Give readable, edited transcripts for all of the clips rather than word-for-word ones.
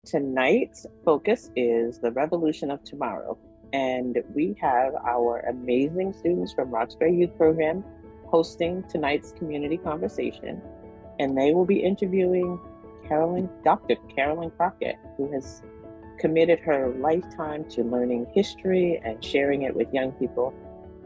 Tonight's focus is the revolution of tomorrow, and we have our amazing students from Roxbury Youth Program hosting tonight's community conversation, and they will be interviewing Dr. Karilyn Crockett, who has committed her lifetime to learning history and sharing it with young people.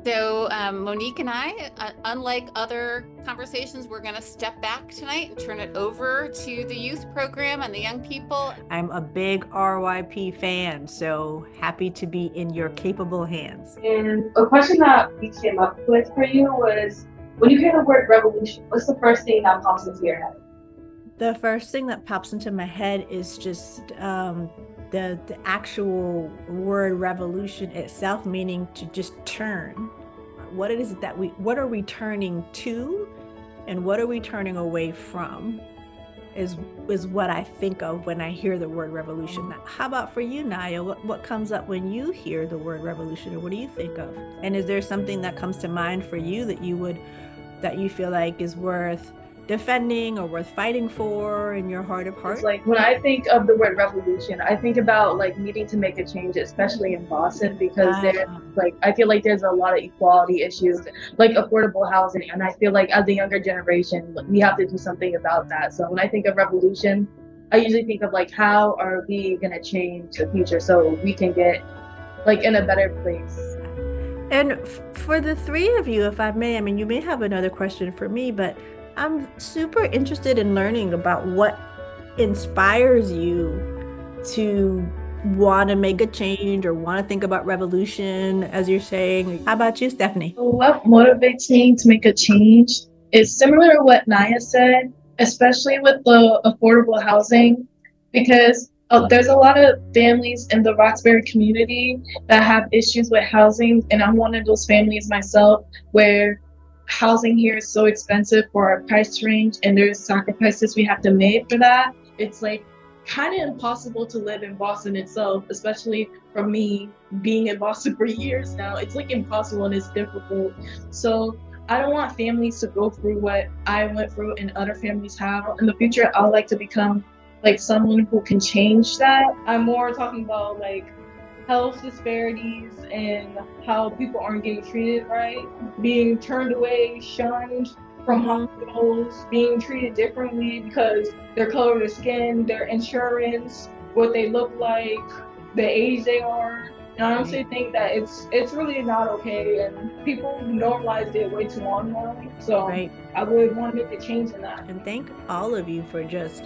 So Monique and I, unlike other conversations, we're going to step back tonight and turn it over to the youth program and the young people. I'm a big RYP fan, so happy to be in your capable hands. And a question that we came up with for you was, when you hear the word revolution, what's the first thing that pops into your head? The first thing that pops into my head is just the actual word revolution itself, meaning to just turn. What are we turning to, and what are we turning away from is what I think of when I hear the word revolution. How about for you, Nyia? What comes up when you hear the word revolution, or what do you think of? And is there something that comes to mind for you that you feel like is worth defending or worth fighting for in your heart of hearts? It's like, when I think of the word revolution, I think about like needing to make a change, especially in Boston, because I feel like there's a lot of equality issues, like affordable housing, and I feel like as a younger generation, we have to do something about that. So when I think of revolution, I usually think of like, how are we gonna change the future so we can get like in a better place? And for the three of you, if I may, I mean, you may have another question for me, but I'm super interested in learning about what inspires you to want to make a change or want to think about revolution, as you're saying. How about you, Stephanie? What motivates me to make a change is similar to what Nyia said, especially with the affordable housing, because there's a lot of families in the Roxbury community that have issues with housing, and I'm one of those families myself where housing here is so expensive for our price range, and there's sacrifices we have to make for that. It's like kind of impossible to live in Boston itself, especially for me being in Boston for years now. It's like impossible and it's difficult. So I don't want families to go through what I went through and other families have. In the future, I'd like to become like someone who can change that. I'm more talking about like health disparities and how people aren't getting treated right, being turned away, shunned from hospitals, being treated differently because their color of their skin, their insurance, what they look like, the age they are. And I honestly think that it's really not okay, and people normalized it way too long now. So I would want to make a change in that. And thank all of you for just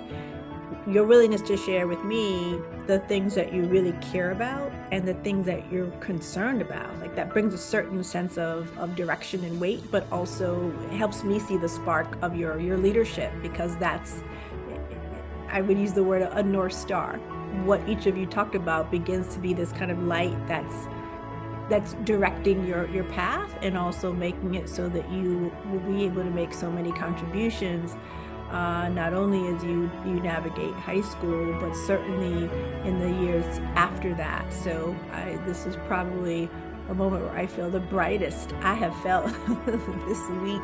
your willingness to share with me the things that you really care about and the things that you're concerned about. Like, that brings a certain sense of direction and weight, but also helps me see the spark of your leadership, because that's, I would use the word a North Star. What each of you talked about begins to be this kind of light that's directing your path, and also making it so that you will be able to make so many contributions, not only as you navigate high school, but certainly in the years after that. So this is probably a moment where I feel the brightest I have felt this week.